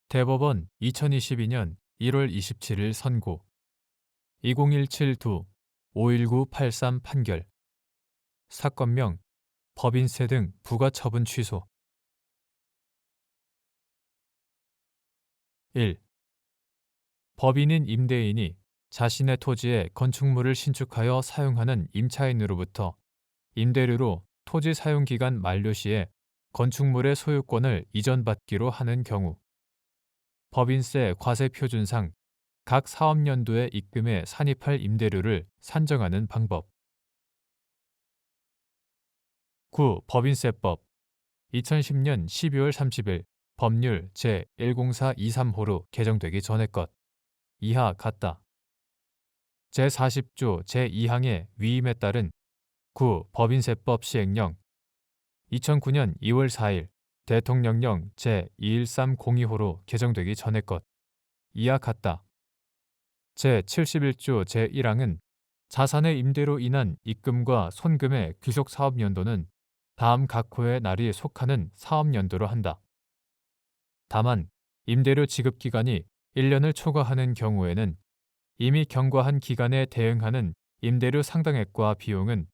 대법원 2022년 1월 27일 선고 2017-51983 판결 사건명 법인세 등 부가처분 취소 1. 법인인 임대인이 자신의 토지에 건축물을 신축하여 사용하는 임차인으로부터 임대료로 토지 사용기간 만료 시에 건축물의 소유권을 이전받기로 하는 경우 법인세 과세표준상 각 사업연도에 입금해 산입할 임대료를 산정하는 방법. 9. 법인세법 2010년 12월 30일 법률 제10423호로 개정되기 전의 것. 이하 같다. 제40조 제2항의 위임에 따른 9. 법인세법 시행령 2009년 2월 4일 대통령령 제21302호로 개정되기 전의 것. 이하 같다. 제71조 제1항은 자산의 임대로 인한 입금과 손금의 귀속 사업연도는 다음 각 호의 날이 속하는 사업연도로 한다. 다만 임대료 지급 기간이 1년을 초과하는 경우에는 이미 경과한 기간에 대응하는 임대료 상당액과 비용은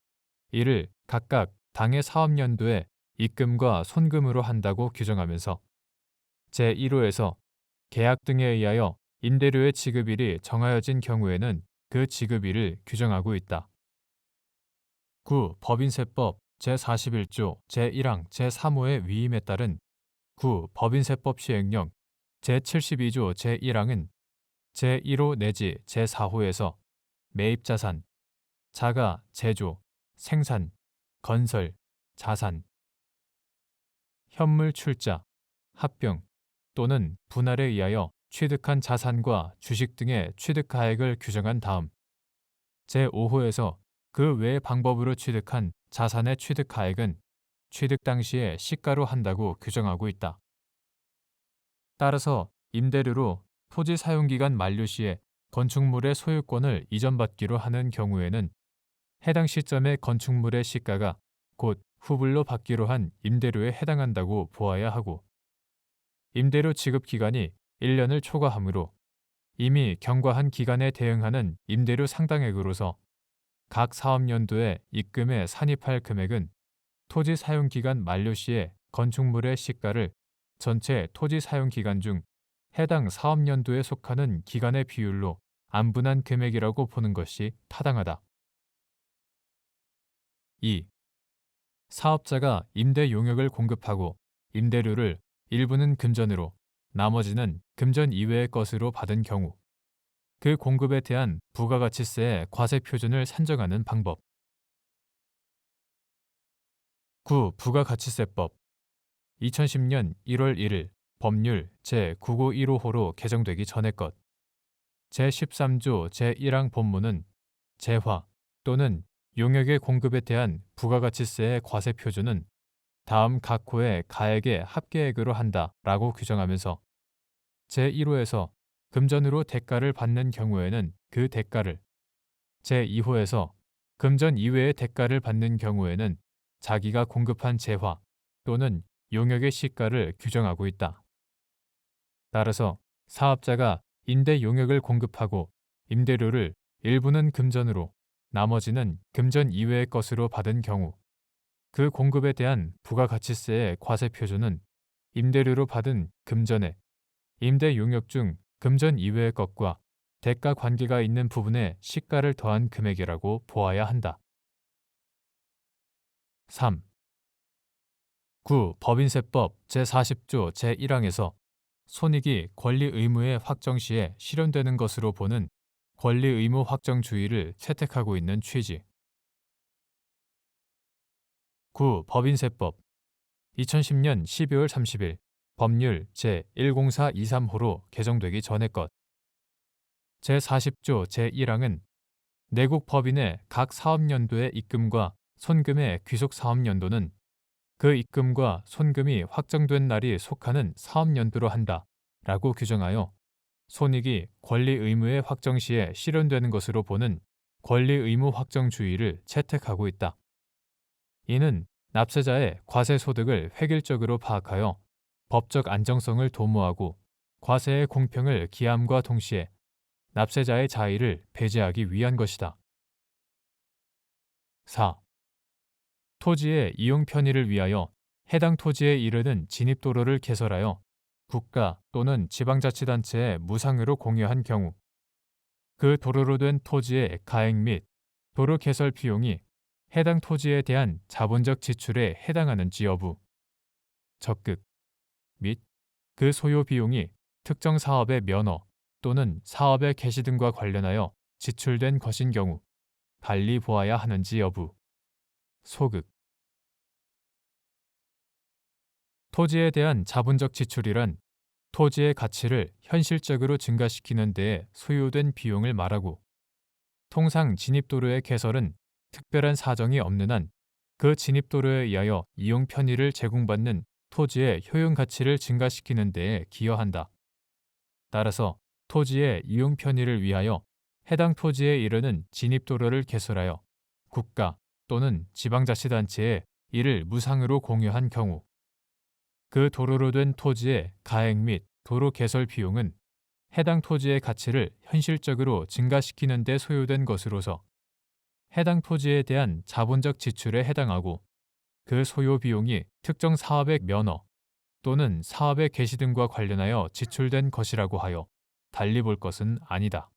이를 각각 당해 사업연도에 입금과 손금으로 한다고 규정하면서 제1호에서 계약 등에 의하여 임대료의 지급일이 정하여진 경우에는 그 지급일을 규정하고 있다. 9. 법인세법 제41조 제1항 제3호의 위임에 따른 9. 법인세법 시행령 제72조 제1항은 제1호 내지 제4호에서 매입자산, 자가, 제조, 생산, 건설, 자산, 현물 출자, 합병 또는 분할에 의하여 취득한 자산과 주식 등의 취득가액을 규정한 다음 제5호에서 그 외의 방법으로 취득한 자산의 취득가액은 취득 당시에 시가로 한다고 규정하고 있다. 따라서 임대료로 토지 사용기간 만료 시에 건축물의 소유권을 이전받기로 하는 경우에는 해당 시점의 건축물의 시가가 곧 후불로 받기로 한 임대료에 해당한다고 보아야 하고 임대료 지급 기간이 1년을 초과하므로 이미 경과한 기간에 대응하는 임대료 상당액으로서 각 사업연도에 입금해 산입할 금액은 토지 사용기간 만료 시에 건축물의 시가를 전체 토지 사용기간 중 해당 사업연도에 속하는 기간의 비율로 안분한 금액이라고 보는 것이 타당하다. 2. 사업자가 임대 용역을 공급하고 임대료를 일부는 금전으로 나머지는 금전 이외의 것으로 받은 경우 그 공급에 대한 부가가치세의 과세표준을 산정하는 방법. 9. 부가가치세법 2010년 1월 1일 법률 제9915호로 개정되기 전의 것. 제13조 제1항 본문은 재화 또는 용역의 공급에 대한 부가가치세의 과세표준은 다음 각 호의 가액의 합계액으로 한다라고 규정하면서 제1호에서 금전으로 대가를 받는 경우에는 그 대가를, 제2호에서 금전 이외의 대가를 받는 경우에는 자기가 공급한 재화 또는 용역의 시가를 규정하고 있다. 따라서 사업자가 임대 용역을 공급하고 임대료를 일부는 금전으로 나머지는 금전 이외의 것으로 받은 경우 그 공급에 대한 부가가치세의 과세표준은 임대료로 받은 금전의 임대 용역 중 금전 이외의 것과 대가 관계가 있는 부분에 시가를 더한 금액이라고 보아야 한다. 3. 9. 법인세법 제40조 제1항에서 손익이 권리 의무의 확정 시에 실현되는 것으로 보는 권리 의무 확정주의를 채택하고 있는 취지. 9. 법인세법 2010년 12월 30일 법률 제10423호로 개정되기 전의 것. 제40조 제1항은 내국 법인의 각 사업연도의 입금과 손금의 귀속 사업연도는 그 입금과 손금이 확정된 날이 속하는 사업연도로 한다 라고 규정하여 손익이 권리 의무의 확정 시에 실현되는 것으로 보는 권리 의무 확정주의를 채택하고 있다. 이는 납세자의 과세 소득을 획일적으로 파악하여 법적 안정성을 도모하고 과세의 공평을 기함과 동시에 납세자의 자의를 배제하기 위한 것이다. 4. 토지의 이용 편의를 위하여 해당 토지에 이르는 진입도로를 개설하여 국가 또는 지방자치단체에 무상으로 공유한 경우 그 도로로 된 토지의 가액 및 도로 개설 비용이 해당 토지에 대한 자본적 지출에 해당하는지 여부, 적극 및 그 소요 비용이 특정 사업의 면허 또는 사업의 개시 등과 관련하여 지출된 것인 경우 달리 보아야 하는지 여부, 소극. 토지에 대한 자본적 지출이란 토지의 가치를 현실적으로 증가시키는 데에 소요된 비용을 말하고 통상 진입도로의 개설은 특별한 사정이 없는 한 그 진입도로에 의하여 이용 편의를 제공받는 토지의 효용 가치를 증가시키는 데에 기여한다. 따라서 토지의 이용 편의를 위하여 해당 토지에 이르는 진입도로를 개설하여 국가 또는 지방자치단체에 이를 무상으로 공유한 경우 그 도로로 된 토지의 가액 및 도로 개설 비용은 해당 토지의 가치를 현실적으로 증가시키는 데 소요된 것으로서 해당 토지에 대한 자본적 지출에 해당하고 그 소요 비용이 특정 사업의 면허 또는 사업의 개시 등과 관련하여 지출된 것이라고 하여 달리 볼 것은 아니다.